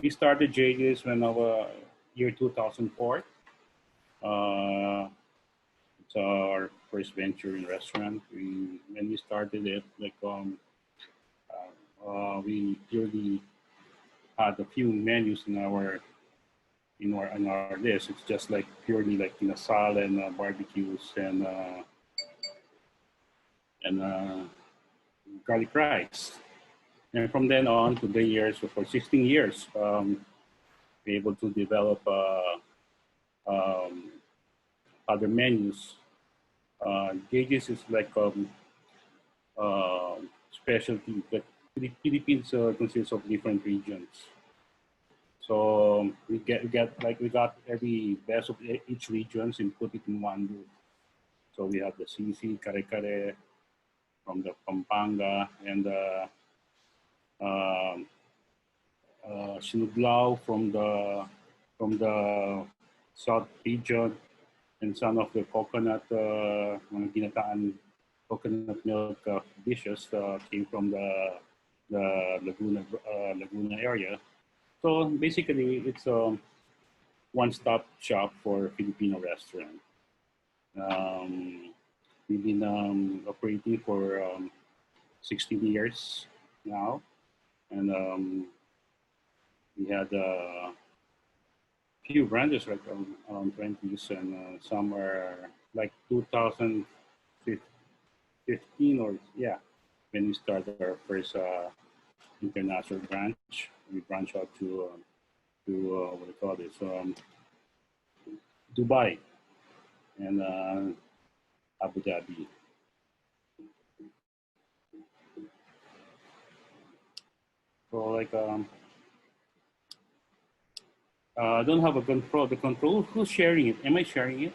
We started JJ's when our year 2004. It's our first venture in restaurant. When we started it, like we purely had a few menus in our list. It's just like purely like salad and barbecues and garlic rice. And from then on to the years, so for 16 years, we're able to develop other menus. JJ's is like specialty that Philippines consists of different regions. So we got every best of each regions and put it in one group. So we have the CC, Kare Kare from the Pampanga and Sinuglaw from the South region, and some of the coconut mga ginataan coconut milk dishes came from the Laguna area. So basically, it's a one-stop shop for Filipino restaurant. We've been operating for 16 years now, and we had a few branches like around 20s, and some are like 2015 or yeah, when we started our first international branch. We branched out to what do you call this, Dubai and Abu Dhabi. So like I don't have a control. The control, who's sharing it? Am I sharing it?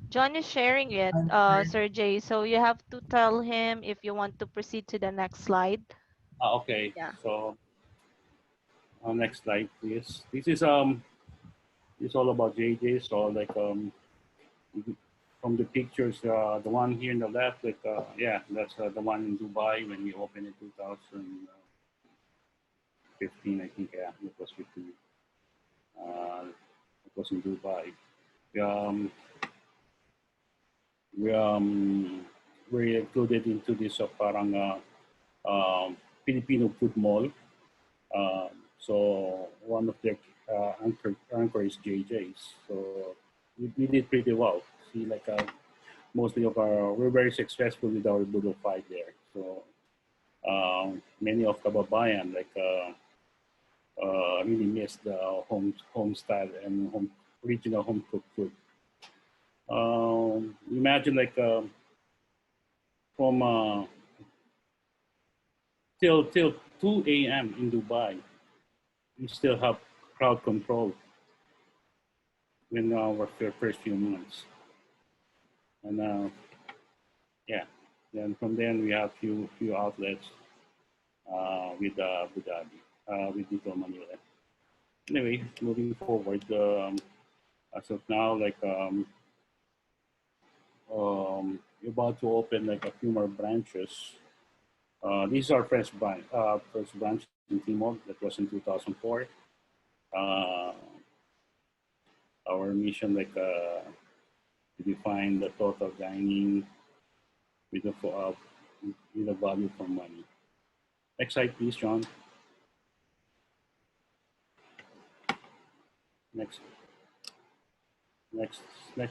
John is sharing it, Sir Jay. So you have to tell him if you want to proceed to the next slide. Okay. Yeah. So next slide, please. This is it's all about JJ. So like from the pictures, the one here in the left, like yeah, that's the one in Dubai when we opened in 2015, I think. Yeah, it was 15. It was in Dubai. We we're included into this parang Filipino food mall. So one of their anchor is JJ's. So we did pretty well. See, like mostly of we're very successful with our Budo fight there. So many of kababayan like really miss the home style and original home cooked food. Imagine like from till 2 a.m. in Dubai, we still have crowd control in our first few months, and yeah, then from then we have few outlets with Abu Dhabi, with Little Manila. Anyway, moving forward, as of now, like we're about to open like a few more branches. These are first branch in Timog that was in 2004. Our mission like to define the total dining with a value for money. Next slide, please, John. Next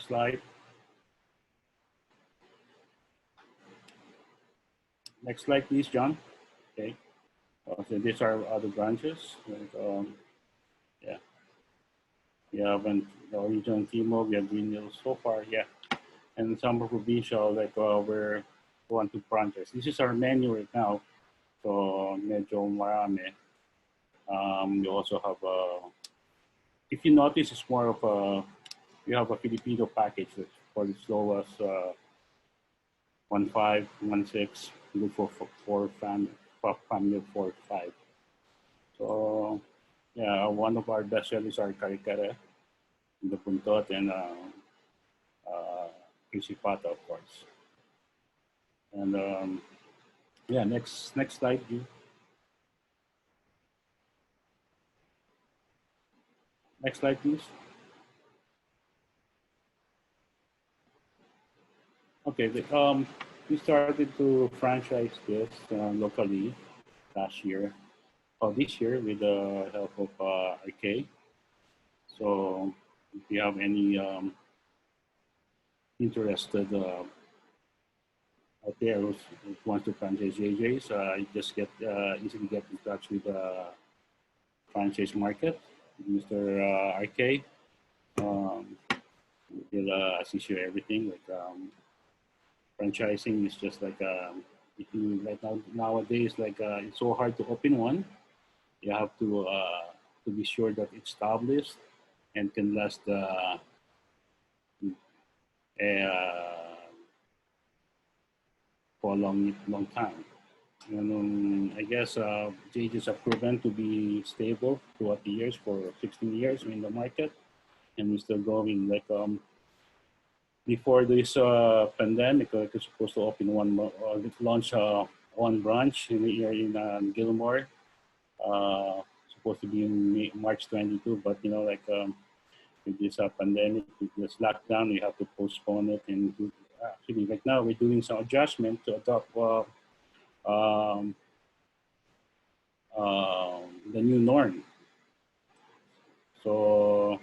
slide. Next slide, please, John. Okay. So these are other branches. Like, yeah. We have the regional Timog, we have Green Hills so far, yeah. And some are provincial, like we're 1-2 branches. This is our menu right now. So medyo marami. We also have if you notice, it's more of you have a Filipino package that's for as low as 1.5, 1.6, good for family of 4-5. So yeah, one of our best sellers are Kare Kare, the Puntot, and Principata, of course. And yeah, next slide, view. Next slide, please. Okay, we started to franchise this locally last year, or this year with the help of RK. So if you have any interested out there who wants to franchise JJ's, you just easily get in touch with the franchise market, Mr. RK. Um, he'll assist you everything. Like franchising is just like if you like nowadays, like it's so hard to open one. You have to be sure that it's established and can last for a long time. And I guess JJ's have proven to be stable throughout the years for 16 years in the market, and we're still going. Like before this pandemic, like we're supposed to open launch one branch in here in Gilmore. Supposed to be in March 22, but like with this pandemic, with this lockdown, we have to postpone it. And actually, right now, we're doing some adjustment to adopt um, the new norm. So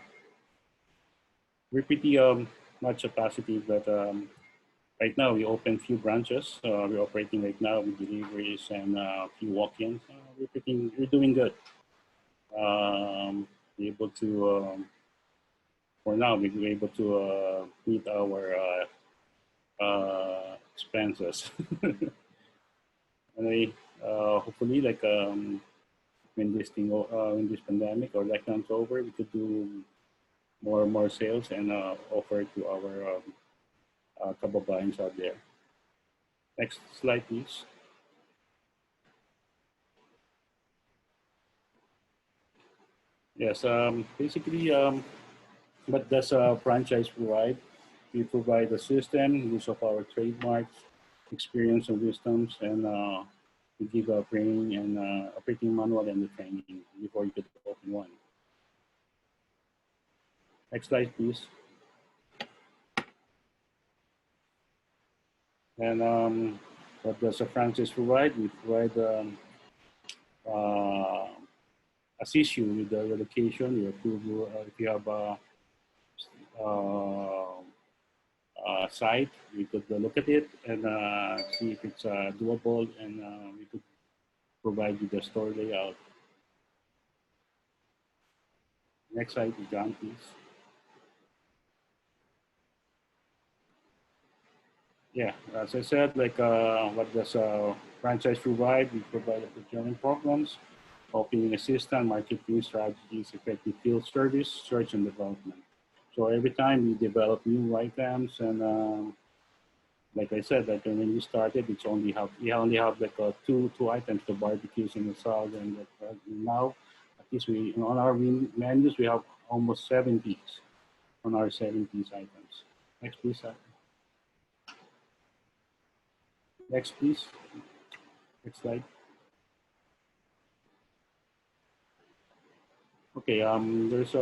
we're pretty much positive that right now we open few branches. We're operating right now with deliveries and a few walk-ins. We're doing good. We're able to for now we're able to meet our expenses. Anyway, hopefully, like when this pandemic or lockdown's over, we could do more sales and offer to our kababayans out there. Next slide, please. Yes, basically, what does a franchise provide? We provide a system, use of our trademarks, experience and wisdoms, and we give a training and operating manual and the training before you could open one. Next slide, please. And what does a franchise provide? We provide assist you with the relocation, your approval. If you have site, we could look at it and see if it's doable, and we could provide you the store layout. Next slide, John, please. Yeah, as I said, like what does a franchise provide? We provide the procurement programs, opening assistance, marketing strategies, effective field service, search and development. So every time we develop new items, and like I said, like when we started, we only have like two items, the barbecues and the salad, and now at least we on our menus we have almost 70 on our 70s items. Next, please. Next, please. Next slide. Okay. There's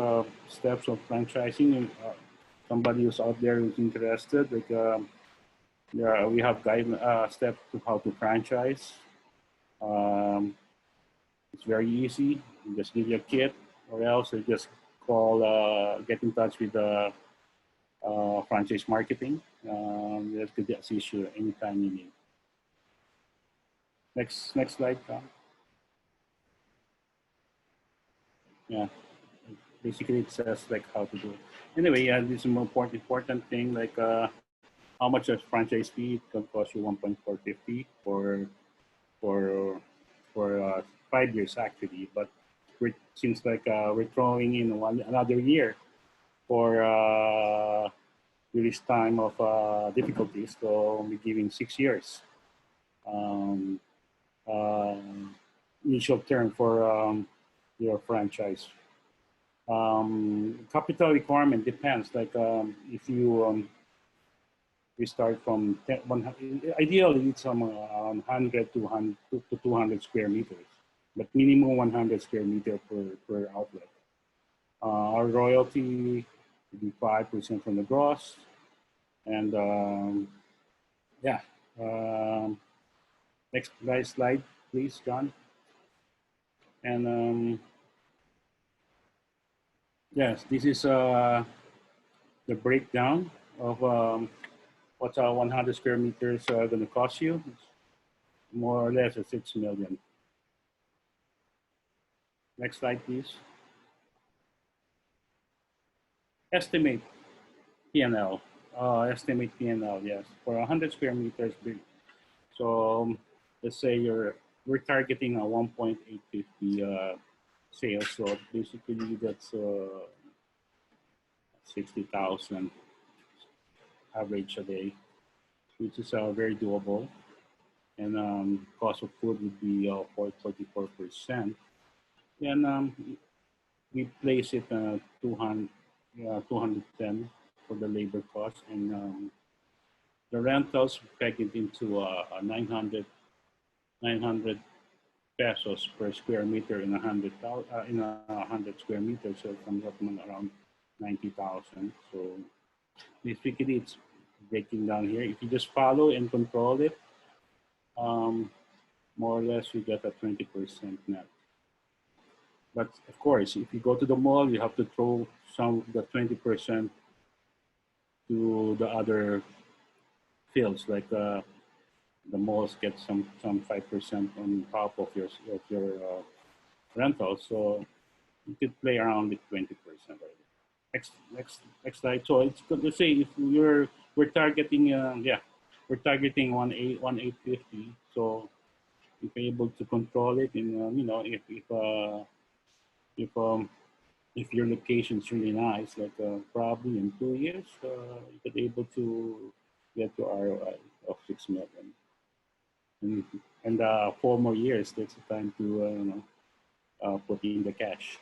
steps of franchising. Somebody who's out there who's interested, like yeah, we have guide steps to how to franchise. Um, it's very easy. You just give your kit, or else you just call, get in touch with the franchise marketing. That could assist you anytime you need. Next slide, Tom. Yeah, basically it says like how to do it. Anyway, this is a more important thing, like how much a franchise fee. It can cost you 1.450 for 5 years actually, but seems like we're throwing in another year for release time of difficulties, so we're giving 6 years. Um, Initial term for your franchise. Capital requirement depends. Like if you we start from 100, ideally it's 100 to 100 to 200 square meters, but minimum 100 square meter per outlet. Our royalty would be 5% from the gross. And yeah, um, next slide, please, John. And yes, this is the breakdown of what's 100 square meters going to cost you. It's more or less 6 million. Next slide, please. Estimate P&L. Estimate P&L, yes, for 100 square meters. So let's say we're targeting a 1.850 sales. So basically that's 60,000 average a day, which is very doable. And cost of food would be 44%. And we place it 210 for the labor cost, and the rentals peg it into 900 pesos per square meter in 100 square meters, so it comes up around 90,000. So basically, it's breaking down here. If you just follow and control it, more or less you get a 20% net. But of course, if you go to the mall, you have to throw some of the 20% to the other fields, like the malls get some 5% on top of your rental. So you could play around with 20%. Next slide. So it's good to say if we're targeting we're targeting 1,850. So if you're able to control it, and if your location is really nice, like probably in 2 years, you could be able to get to ROI of 6 million. And 4 more years, that's the time to put in the cash.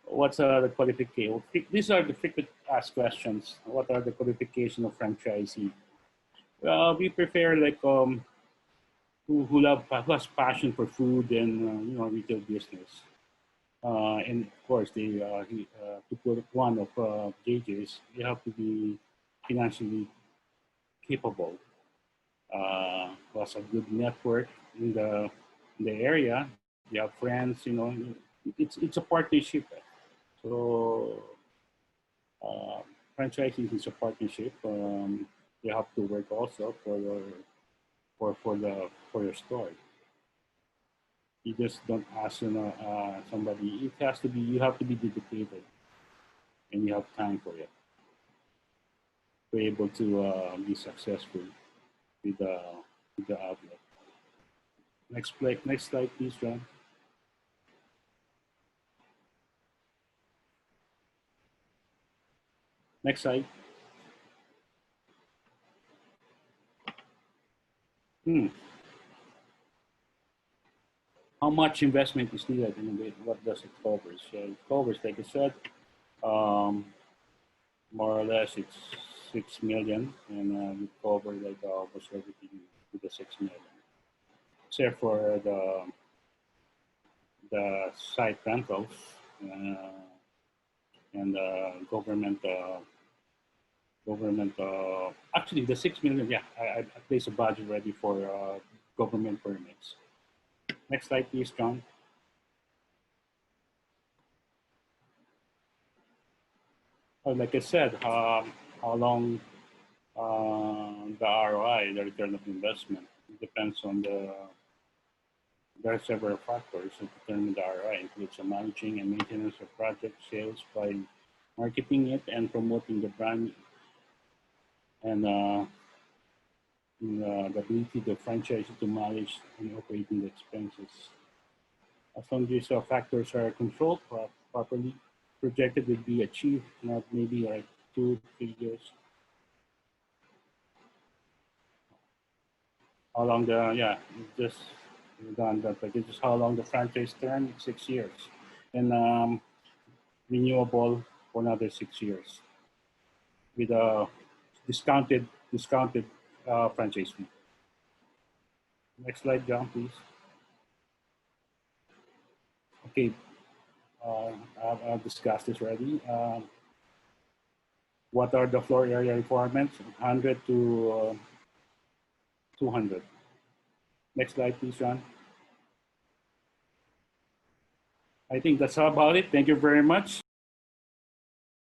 What's the qualification? These are the frequent asked questions. What are the qualifications of franchisee? We prefer like who has passion for food and retail business. And of course, to put one of JJ's, you have to be financially capable. Who has a good network in the area. You have friends. It's a partnership. So franchising is a partnership. You have to work also for your store. You just don't ask somebody. It has to be. You have to be dedicated, and you have time for it. To be able to be successful with the outlet. Next slide, please, John. Next slide. How much investment is needed in it? What does it cover? So it covers, like I said, more or less it's 6 million, and we cover like almost everything with the 6 million, except for the site rentals and government. Actually, the 6 million. Yeah, I placed a budget ready for government permits. Next slide, please, John. Like I said, how long the ROI, the return of investment, it depends on there are several factors that determine the ROI, includes the managing and maintenance of project sales by marketing it and promoting the brand, and the ability of the franchisee to manage and operating the expenses. As long as these factors are controlled properly, projected will be achieved, not maybe like 2-3 years. How long just done that, but this is how long the franchise term, 6 years, and renewable for another 6 years with a discounted franchise fee. Next slide, John, please. Okay, I've discussed this already. What are the floor area requirements? 100 to 200. Next slide, please, John. I think that's all about it. Thank you very much.